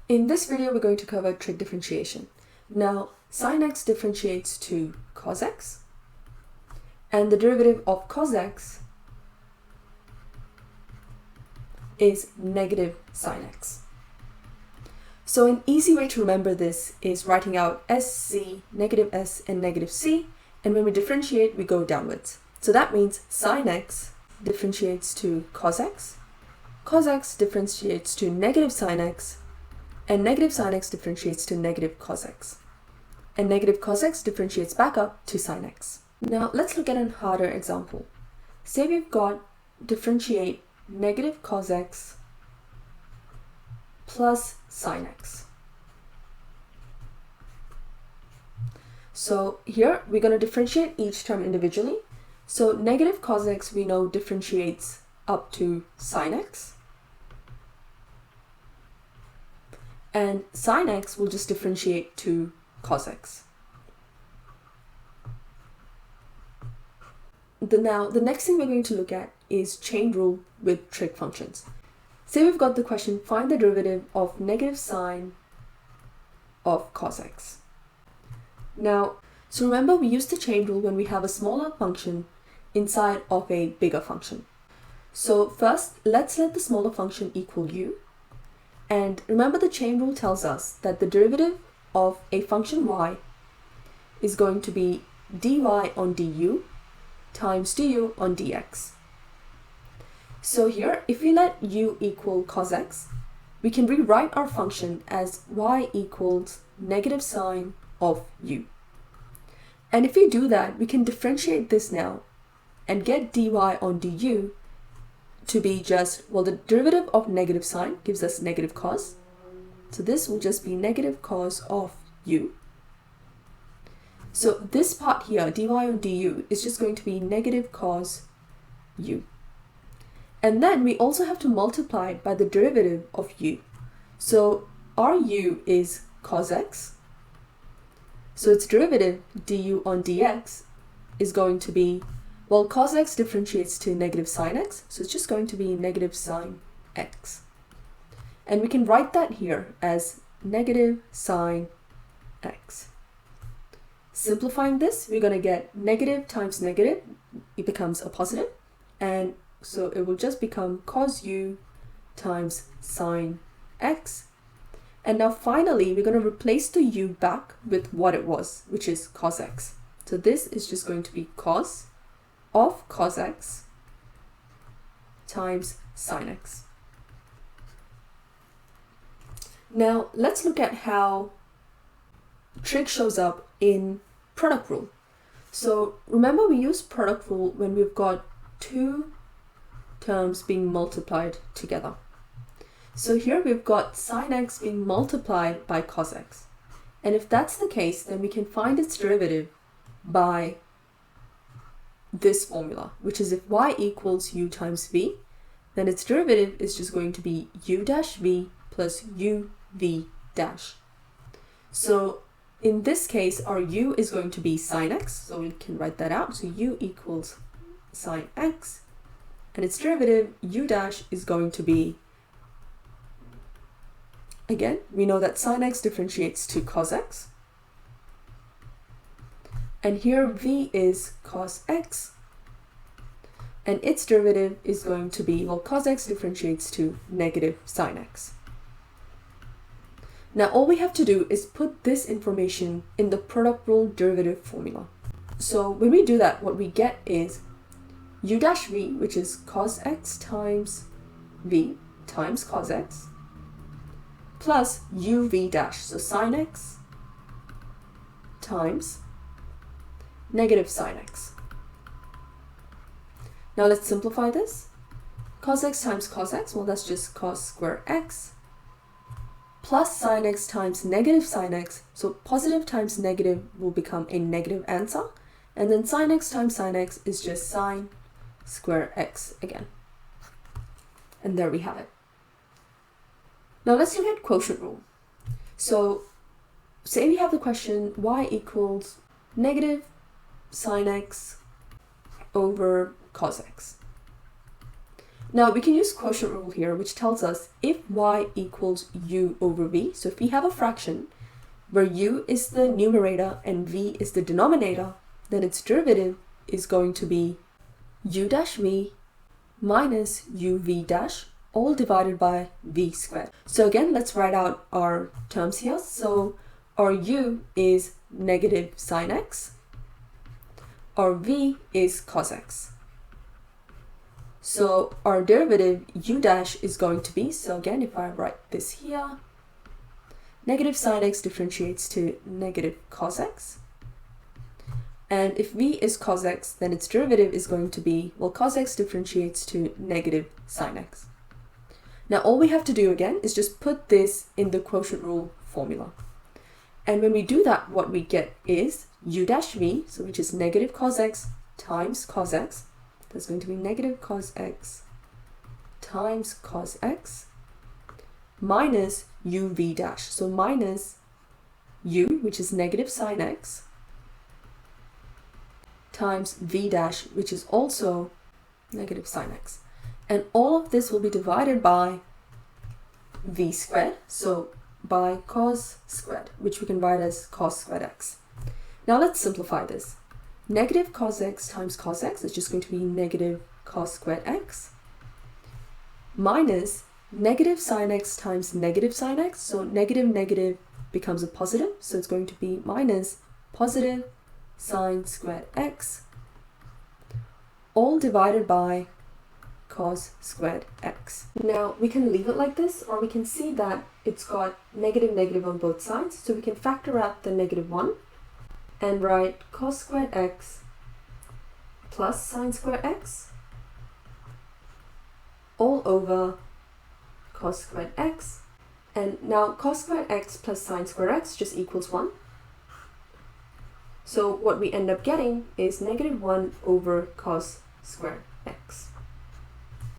In this video, we're going to cover trig differentiation. Now, sin x differentiates to cos x, and the derivative of cos x is negative sin x. So an easy way to remember this is writing out SC, negative S, and negative C, and when we differentiate, we go downwards. So that means sin x differentiates to cos x differentiates to negative sin x, and negative sin x differentiates to negative cos x. And negative cos x differentiates back up to sin x. Now let's look at a harder example. Say we've got differentiate negative cos x plus sin x. So here we're going to differentiate each term individually. So negative cos x we know differentiates up to sin x. And sin x will just differentiate to cos x. Now, the next thing we're going to look at is chain rule with trig functions. Say we've got the question, find the derivative of negative sine of cos x. Now, so remember we use the chain rule when we have a smaller function inside of a bigger function. So first, let's let the smaller function equal u. And remember the chain rule tells us that the derivative of a function y is going to be dy on du times du on dx. So here, if we let u equal cos x, we can rewrite our function as y equals negative sine of u. And if we do that, we can differentiate this now and get dy on du to be just, well, the derivative of negative sine gives us negative cos. So this will just be negative cos of u. So this part here, dy on du, is just going to be negative cos u. And then we also have to multiply by the derivative of u. So our u is cos x. So its derivative, du on dx, is going to be, well, cos x differentiates to negative sin x, so it's just going to be negative sin x. And we can write that here as negative sin x. Simplifying this, we're going to get negative times negative, it becomes a positive, and so it will just become cos u times sin x. And now finally, we're going to replace the u back with what it was, which is cos x. So this is just going to be cos of cos x times sin x. Now let's look at how trig shows up in product rule. So remember we use product rule when we've got two terms being multiplied together. So here we've got sin x being multiplied by cos x. And if that's the case, then we can find its derivative by this formula, which is if y equals u times v, then its derivative is just going to be u dash v plus u v dash. So in this case, our u is going to be sin x, so we can write that out. So u equals sin x, and its derivative u dash is going to be, again, we know that sin x differentiates to cos x. And here v is cos x, and its derivative is going to be, well, cos x differentiates to negative sin x. Now all we have to do is put this information in the product rule derivative formula. So when we do that, what we get is u dash v, which is cos x times v times cos x, plus u v dash, so sin x times negative sin x. Now let's simplify this. Cos x times cos x, well, that's just cos square x, plus sin x times negative sin x, so positive times negative will become a negative answer, and then sin x times sin x is just sin square x again. And there we have it. Now let's look at quotient rule. So say we have the question y equals negative sin x over cos x. Now we can use quotient rule here, which tells us if y equals u over v, so if we have a fraction where u is the numerator and v is the denominator, then its derivative is going to be u dash v minus uv dash, all divided by v squared. So again, let's write out our terms here. So our u is negative sine x, our v is cos x. So our derivative u dash is going to be, so again, if I write this here, negative sine x differentiates to negative cos x. And if v is cos x, then its derivative is going to be, well, cos x differentiates to negative sine x. Now all we have to do again is just put this in the quotient rule formula. And when we do that, what we get is u dash v, so which is negative cos x times cos x. That's going to be negative cos x times cos x minus uv dash. So minus u, which is negative sine x, times v dash, which is also negative sine x. And all of this will be divided by v squared, so by cos squared, which we can write as cos squared x. Now let's simplify this. Negative cos x times cos x is just going to be negative cos squared x minus negative sine x times negative sine x. So negative negative becomes a positive, so it's going to be minus positive sine squared x, all divided by cos squared x. Now we can leave it like this, or we can see that it's got negative negative on both sides, so we can factor out the negative 1 and write cos squared x plus sine squared x all over cos squared x. And now cos squared x plus sine squared x just equals 1. So what we end up getting is negative 1 over cos squared x.